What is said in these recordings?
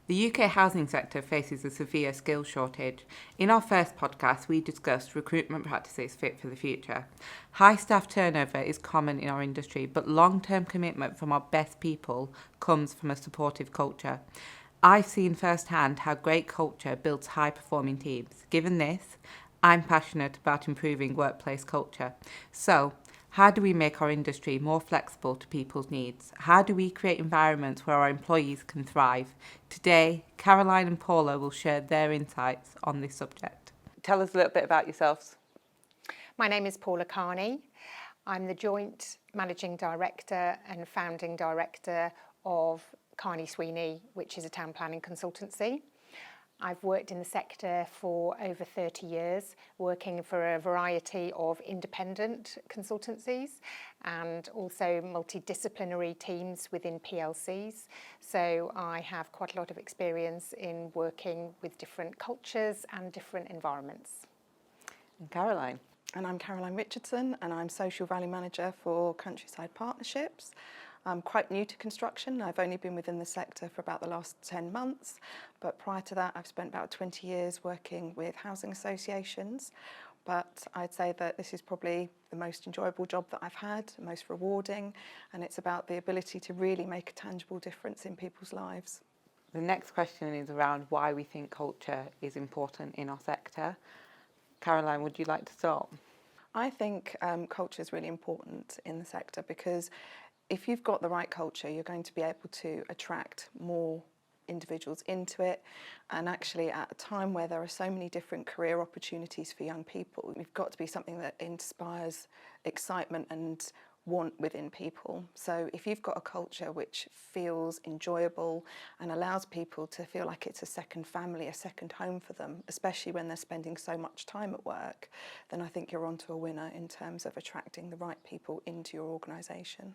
The UK housing sector faces a severe skills shortage. In our first podcast, we discussed recruitment practices fit for the future. High staff turnover is common in our industry, but long-term commitment from our best people comes from a supportive culture. I've seen firsthand how great culture builds high-performing teams. Given this, I'm passionate about improving workplace culture. So, how do we make our industry more flexible to people's needs? How do we create environments where our employees can thrive? Today, Caroline and Paula will share their insights on this subject. Tell us a little bit about yourselves. My name is Paula Carney. I'm the Joint Managing Director and Founding Director of CarneySweeney, which is a town planning consultancy. I've worked in the sector for over 30 years, working for a variety of independent consultancies and also multidisciplinary teams within PLCs. So I have quite a lot of experience in working with different cultures and different environments. And Caroline. And I'm Caroline Richardson, and I'm Social Value Manager for Countryside Partnerships. I'm quite new to construction. I've only been within the sector for about the last 10 months, but prior to that I've spent about 20 years working with housing associations. But I'd say that this is probably the most enjoyable job that I've had, most rewarding, and it's about the ability to really make a tangible difference in people's lives. The next question is around why we think culture is important in our sector. Caroline, would you like to start? I think culture is really important in the sector because if you've got the right culture, you're going to be able to attract more individuals into it. And actually, at a time where there are so many different career opportunities for young people, you've got to be something that inspires excitement and want within people. So if you've got a culture which feels enjoyable and allows people to feel like it's a second family, a second home for them, especially when they're spending so much time at work, then I think you're onto a winner in terms of attracting the right people into your organisation.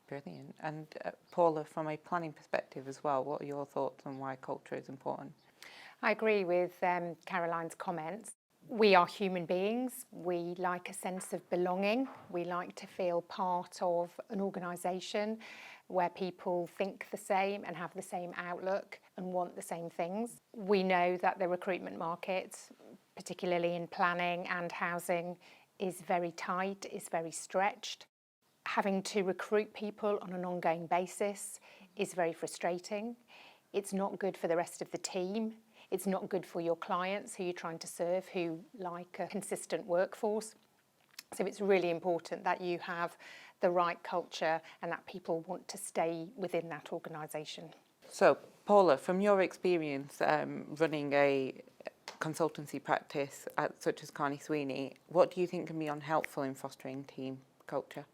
Brilliant. And Paula, from a planning perspective as well, what are your thoughts on why culture is important? I agree with Caroline's comments. We are human beings. We like a sense of belonging. We like to feel part of an organisation where people think the same and have the same outlook and want the same things. We know that the recruitment market, particularly in planning and housing, is very tight, is very stretched. Having to recruit people on an ongoing basis is very frustrating. It's not good for the rest of the team. It's not good for your clients who you're trying to serve, who like a consistent workforce. So it's really important that you have the right culture and that people want to stay within that organisation. So, Paula, from your experience running a consultancy practice such as Carney-Sweeney, what do you think can be unhelpful in fostering team culture?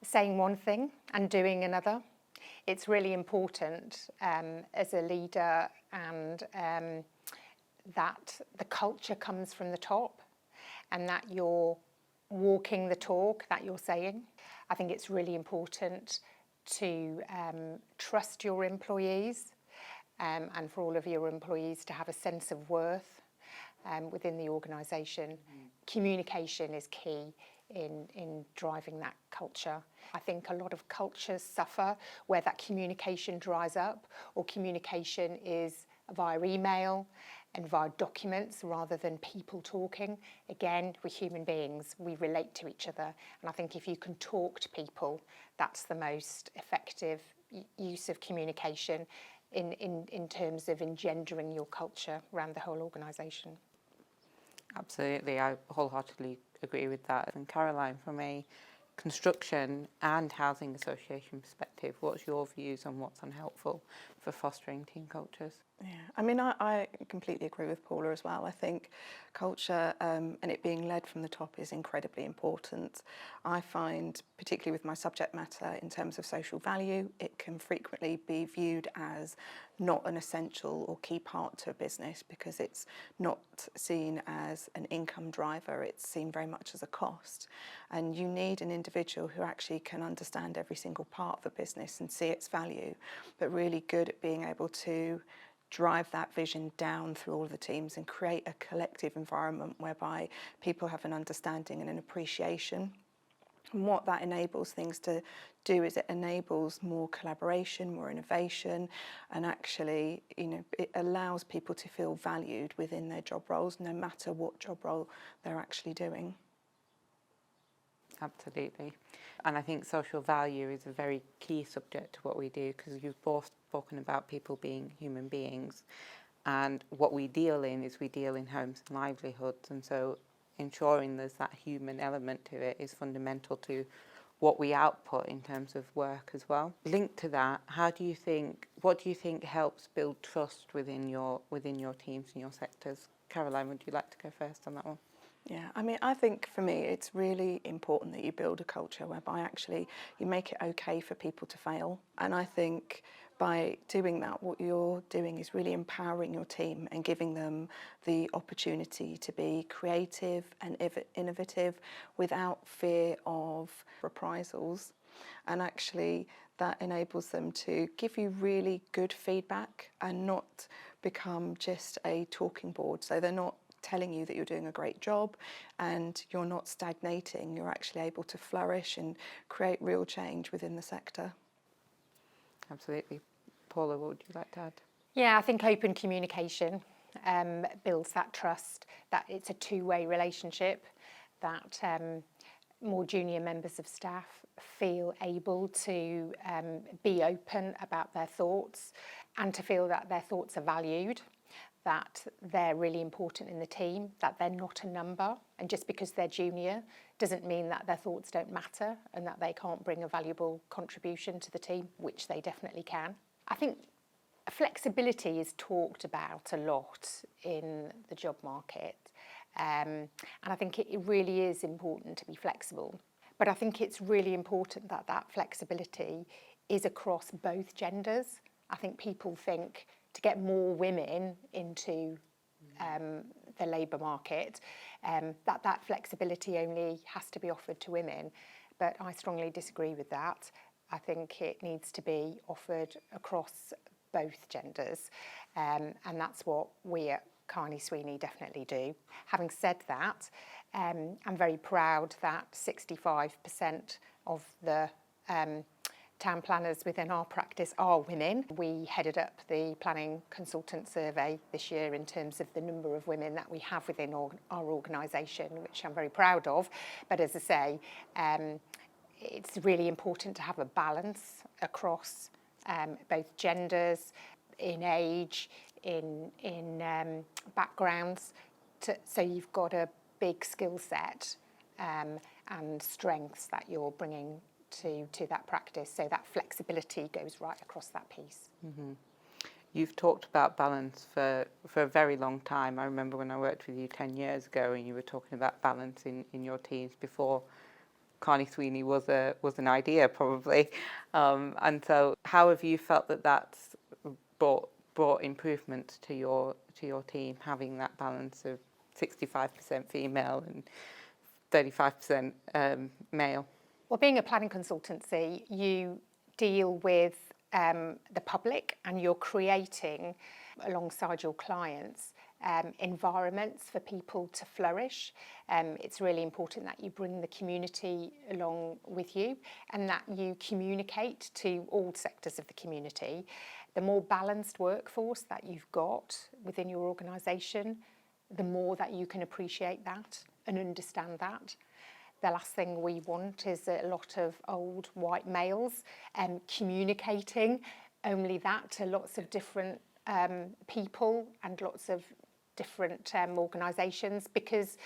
Saying one thing and doing another. It's really important as a leader and that the culture comes from the top and that you're walking the talk that you're saying. I think it's really important to trust your employees and for all of your employees to have a sense of worth within the organisation. Communication is key in driving that culture. I think a lot of cultures suffer where that communication dries up or communication is via email and via documents rather than people talking. Again, we're human beings, we relate to each other, and I think if you can talk to people, that's the most effective use of communication in terms of engendering your culture around the whole organisation. Absolutely, I wholeheartedly agree with that. And Caroline, from a construction and housing association perspective, what's your views on what's unhelpful for fostering team cultures? Yeah, I mean, I completely agree with Paula as well. I think culture and it being led from the top is incredibly important. I find, particularly with my subject matter in terms of social value, it can frequently be viewed as not an essential or key part to a business because it's not seen as an income driver, it's seen very much as a cost. And you need an individual who actually can understand every single part of a business and see its value, but really good at being able to drive that vision down through all of the teams and create a collective environment whereby people have an understanding and an appreciation And what that enables things to do is it enables more collaboration, more innovation, and actually, it allows people to feel valued within their job roles, no matter what job role they're actually doing. Absolutely. And I think social value is a very key subject to what we do, because you've both spoken about people being human beings, and what we deal in is we deal in homes and livelihoods, and so ensuring there's that human element to it is fundamental to what we output in terms of work as well. Linked to that, what do you think helps build trust within your teams and your sectors? Caroline, would you like to go first on that one? Yeah, I mean, I think for me it's really important that you build a culture whereby actually you make it okay for people to fail. And I think by doing that, what you're doing is really empowering your team and giving them the opportunity to be creative and innovative without fear of reprisals. And actually that enables them to give you really good feedback and not become just a talking board. So they're not telling you that you're doing a great job and you're not stagnating. You're actually able to flourish and create real change within the sector. Absolutely. Paula, what would you like to add? Yeah, I think open communication builds that trust, that it's a two-way relationship, that more junior members of staff feel able to be open about their thoughts and to feel that their thoughts are valued, that they're really important in the team, that they're not a number, and just because they're junior doesn't mean that their thoughts don't matter and that they can't bring a valuable contribution to the team, which they definitely can. I think flexibility is talked about a lot in the job market, and I think it really is important to be flexible. But I think it's really important that that flexibility is across both genders. I think people think to get more women into the labour market, that flexibility only has to be offered to women. But I strongly disagree with that. I think it needs to be offered across both genders, and that's what we at CarneySweeney definitely do. Having said that, I'm very proud that 65% of the town planners within our practice are women. We headed up the planning consultant survey this year in terms of the number of women that we have within our organisation, which I'm very proud of. But as I say, it's really important to have a balance across both genders, in age, in backgrounds, so you've got a big skill set and strengths that you're bringing to that practice, so that flexibility goes right across that piece. Mm-hmm. You've talked about balance for a very long time. I remember when I worked with you 10 years ago and you were talking about balance in your teams before CarneySweeney was an idea probably. And so how have you felt that that's brought improvements to your team, having that balance of 65% female and 35% male? Well, being a planning consultancy, you deal with the public and you're creating, alongside your clients, environments for people to flourish. It's really important that you bring the community along with you and that you communicate to all sectors of the community. The more balanced workforce that you've got within your organisation, the more that you can appreciate that and understand that. The last thing we want is a lot of old white males communicating only that to lots of different people and lots of different organisations, because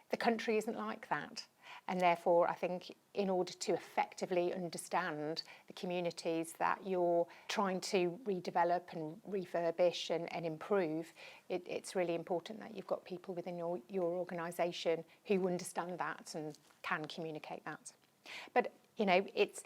the country isn't like that. And therefore, I think in order to effectively understand the communities that you're trying to redevelop and refurbish and improve, it's really important that you've got people within your organisation who understand that and can communicate that. But, it's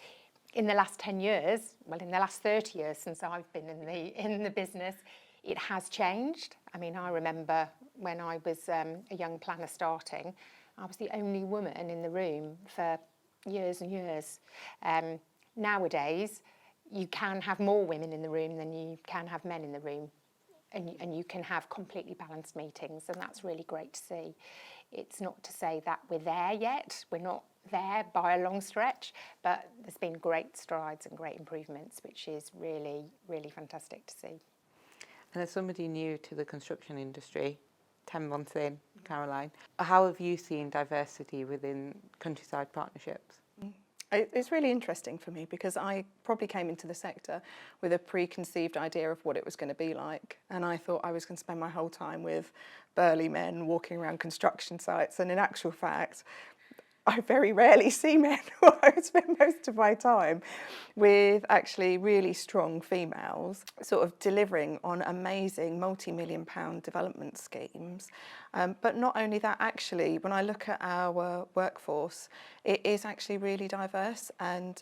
in the last 10 years, well, in the last 30 years since I've been in the business, it has changed. I mean, I remember when I was a young planner starting, I was the only woman in the room for years and years. Nowadays, you can have more women in the room than you can have men in the room, and you can have completely balanced meetings, and that's really great to see. It's not to say that we're there yet. We're not there by a long stretch, but there's been great strides and great improvements, which is really, really fantastic to see. And as somebody new to the construction industry, 10 months in, Caroline, how have you seen diversity within Countryside Partnerships? It's really interesting for me because I probably came into the sector with a preconceived idea of what it was going to be like. And I thought I was going to spend my whole time with burly men walking around construction sites. And in actual fact, I very rarely see men, or I spend most of my time with actually really strong females sort of delivering on amazing multi-million-pound development schemes. But not only that, actually, when I look at our workforce, it is actually really diverse. And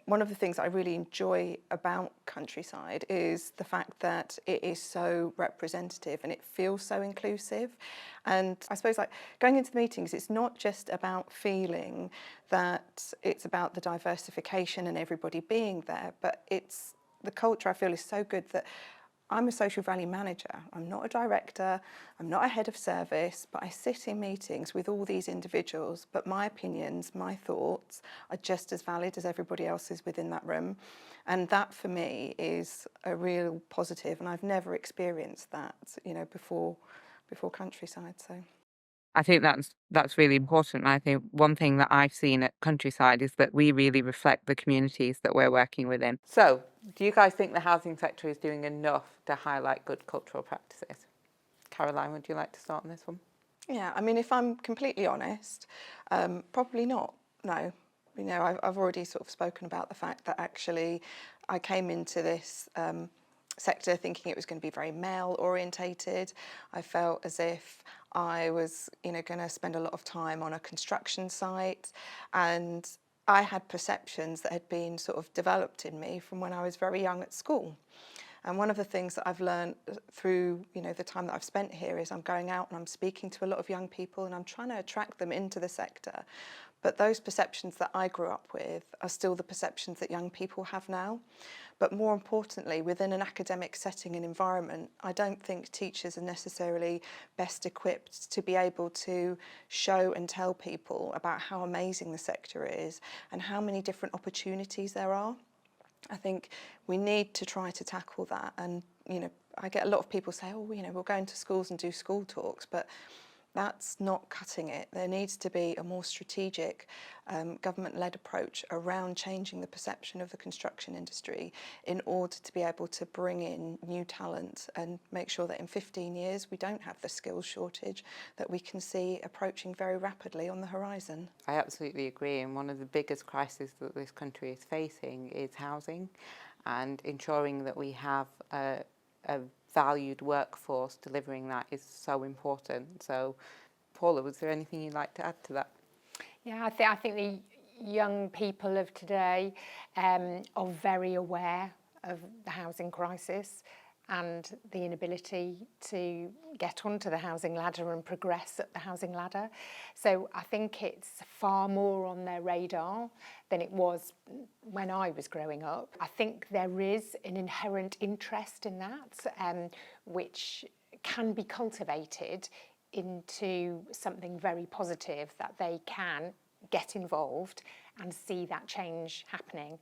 one of the things I really enjoy about Countryside is the fact that it is so representative and it feels so inclusive. And I suppose, like, going into the meetings, it's not just about feeling that it's about the diversification and everybody being there, but it's the culture I feel is so good that I'm a social value manager. I'm not a director, I'm not a head of service, but I sit in meetings with all these individuals, but my opinions, my thoughts are just as valid as everybody else's within that room. And that for me is a real positive, and I've never experienced that, before Countryside. So I think that's really important. I think one thing that I've seen at Countryside is that we really reflect the communities that we're working within. So, do you guys think the housing sector is doing enough to highlight good cultural practices? Caroline, would you like to start on this one? yeah, I mean, if I'm completely honest, probably not. No, I've already sort of spoken about the fact that actually I came into this sector thinking it was going to be very male orientated. I felt as if I was, going to spend a lot of time on a construction site, and I had perceptions that had been sort of developed in me from when I was very young at school. And one of the things that I've learned through, the time that I've spent here is I'm going out and I'm speaking to a lot of young people and I'm trying to attract them into the sector. But those perceptions that I grew up with are still the perceptions that young people have now. But more importantly, within an academic setting and environment, I don't think teachers are necessarily best equipped to be able to show and tell people about how amazing the sector is and how many different opportunities there are. I think we need to try to tackle that. And, I get a lot of people say, oh, we'll go into schools and do school talks, but that's not cutting it. There needs to be a more strategic government-led approach around changing the perception of the construction industry in order to be able to bring in new talent and make sure that in 15 years we don't have the skills shortage that we can see approaching very rapidly on the horizon. I absolutely agree, and one of the biggest crises that this country is facing is housing, and ensuring that we have a valued workforce delivering that is so important. So, Paula, was there anything you'd like to add to that? Yeah, I think the young people of today are very aware of the housing crisis and the inability to get onto the housing ladder and progress up the housing ladder. So I think it's far more on their radar than it was when I was growing up. I think there is an inherent interest in that, which can be cultivated into something very positive, that they can get involved and see that change happening.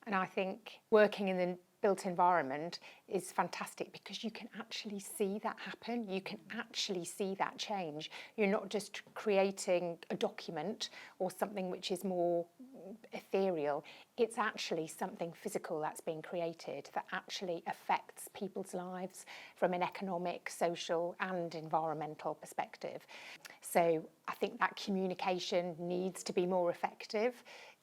And I think working in the built environment is fantastic because you can actually see that happen. You can actually see that change. You're not just creating a document or something which is more ethereal. It's actually something physical that's being created that actually affects people's lives from an economic, social and environmental perspective. So I think that communication needs to be more effective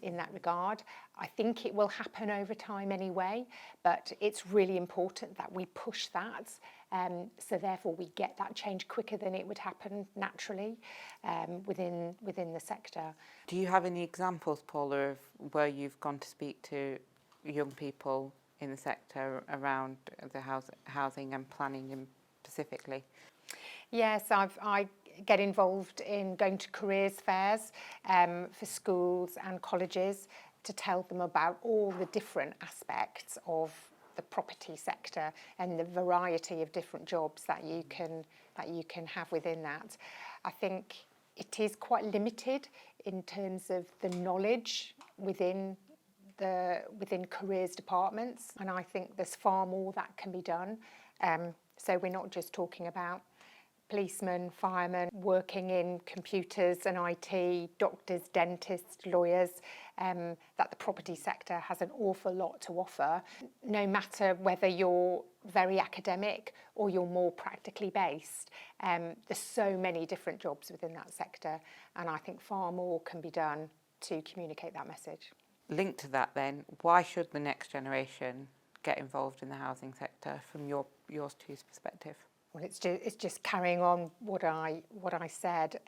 in that regard. I think it will happen over time anyway, but it's really important that we push that, so therefore we get that change quicker than it would happen naturally within the sector. Do you have any examples, Paula, of where you've gone to speak to young people in the sector around the housing and planning specifically? Yes, I get involved in going to careers fairs for schools and colleges to tell them about all the different aspects of the property sector and the variety of different jobs that you can have within that. I think it is quite limited in terms of the knowledge within careers departments, and I think there's far more that can be done. So we're not just talking about policemen, firemen working in computers and IT, doctors, dentists, lawyers, that the property sector has an awful lot to offer. No matter whether you're very academic or you're more practically based, there's so many different jobs within that sector, and I think far more can be done to communicate that message. Linked to that then, why should the next generation get involved in the housing sector from yours two's perspective? Well, it's just carrying on what I said.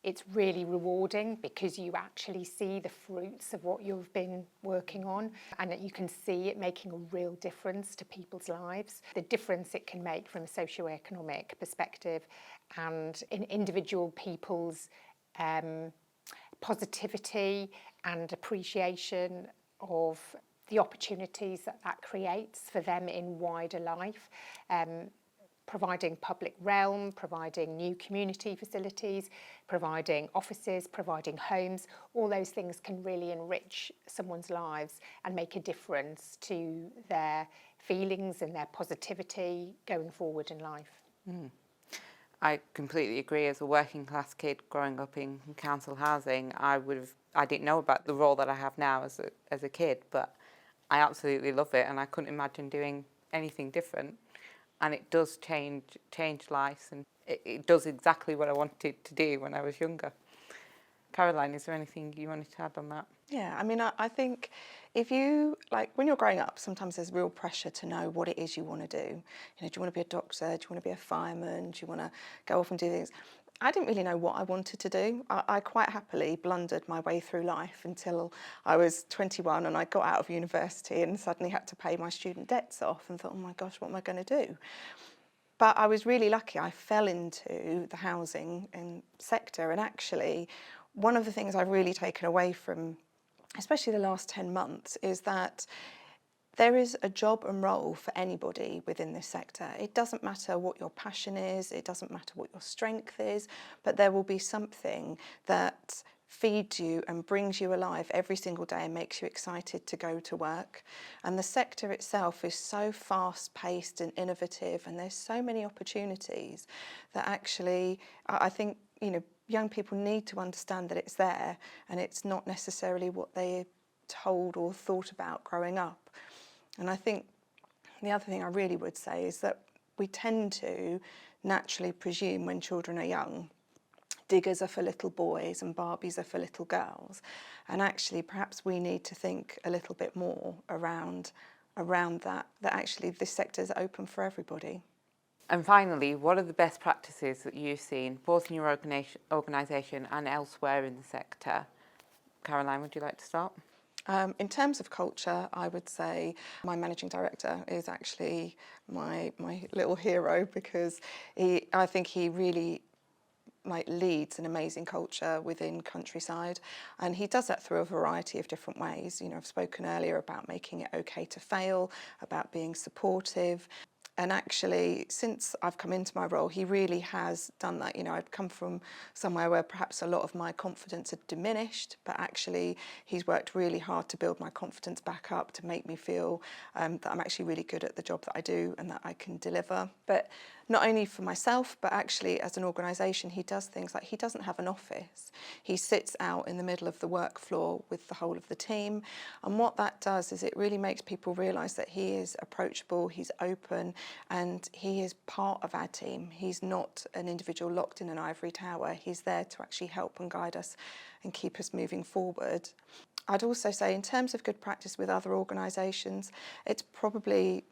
It's really rewarding because you actually see the fruits of what you've been working on, and that you can see it making a real difference to people's lives. The difference it can make from a socio-economic perspective, and in individual people's positivity and appreciation of the opportunities that creates for them in wider life. Providing public realm, providing new community facilities, providing offices, providing homes, all those things can really enrich someone's lives and make a difference to their feelings and their positivity going forward in life. I completely agree. As a working class kid growing up in council housing, I didn't know about the role that I have now as a kid, but I absolutely love it, and I couldn't imagine doing anything different. And it does change lives, and it does exactly what I wanted to do when I was younger. Caroline, is there anything you wanted to add on that? Yeah, I mean, I think if you, like, when you're growing up, sometimes there's real pressure to know what it is you want to do. You know, do you want to be a doctor? Do you want to be a fireman? Do you want to go off and do things? I didn't really know what I wanted to do. I quite happily blundered my way through life until I was 21 and I got out of university and suddenly had to pay my student debts off and thought, oh my gosh, what am I going to do? But I was really lucky. I fell into the housing sector, and actually one of the things I've really taken away from, especially the last 10 months, is that there is a job and role for anybody within this sector. It doesn't matter what your passion is, it doesn't matter what your strength is, but there will be something that feeds you and brings you alive every single day and makes you excited to go to work. And the sector itself is so fast-paced and innovative, and there's so many opportunities that actually I think, you know, young people need to understand that it's there and it's not necessarily what they're told or thought about growing up. And I think the other thing I really would say is that we tend to naturally presume when children are young, diggers are for little boys and Barbies are for little girls. And actually perhaps we need to think a little bit more around that actually this sector is open for everybody. And finally, what are the best practices that you've seen, both in your organisation and elsewhere in the sector? Caroline, would you like to start? In terms of culture, I would say my managing director is actually my little hero, because I think he really leads an amazing culture within Countryside, and he does that through a variety of different ways. You know, I've spoken earlier about making it okay to fail, about being supportive. And actually, since I've come into my role, he really has done that. You know, I've come from somewhere where perhaps a lot of my confidence had diminished, but actually he's worked really hard to build my confidence back up, to make me feel that I'm actually really good at the job that I do and that I can deliver. But not only for myself, but actually as an organisation, he does things like he doesn't have an office. He sits out in the middle of the work floor with the whole of the team. And what that does is it really makes people realise that he is approachable, he's open, and he is part of our team. He's not an individual locked in an ivory tower. He's there to actually help and guide us and keep us moving forward. I'd also say in terms of good practice with other organisations, it's probably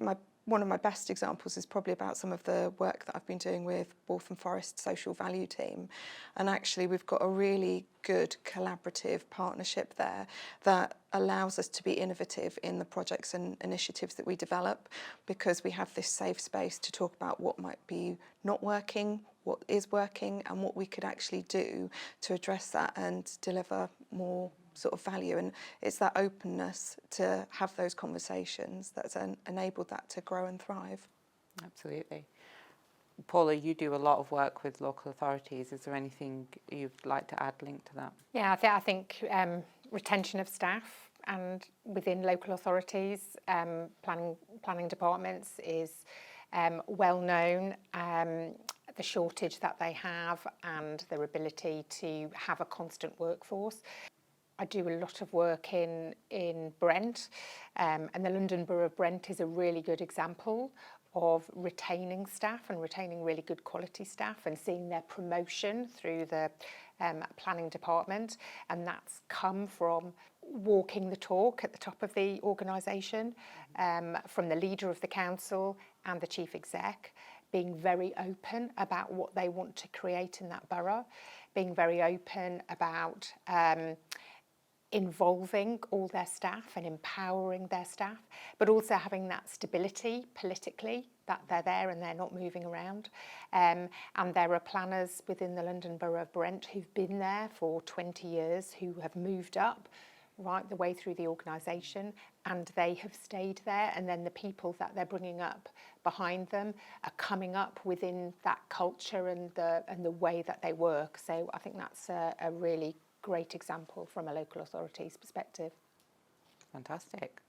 one of my best examples is probably about some of the work that I've been doing with Waltham Forest Social Value Team. And actually we've got a really good collaborative partnership there that allows us to be innovative in the projects and initiatives that we develop, because we have this safe space to talk about what might be not working, what is working, and what we could actually do to address that and deliver more sort of value. And it's that openness to have those conversations that's enabled that to grow and thrive. Absolutely. Paula, you do a lot of work with local authorities. Is there anything you'd like to add linked to that? Yeah, I think retention of staff and within local authorities, planning departments is well known. The shortage that they have and their ability to have a constant workforce. I do a lot of work in Brent, and the London Borough of Brent is a really good example of retaining staff and retaining really good quality staff and seeing their promotion through the planning department, and that's come from walking the talk at the top of the organisation, from the leader of the council and the chief exec, being very open about what they want to create in that borough, being very open about involving all their staff and empowering their staff, but also having that stability politically, that they're there and they're not moving around. And there are planners within the London Borough of Brent who've been there for 20 years, who have moved up right the way through the organisation, and they have stayed there, and then the people that they're bringing up behind them are coming up within that culture and the way that they work. So I think that's a really great example from a local authority's perspective. Fantastic.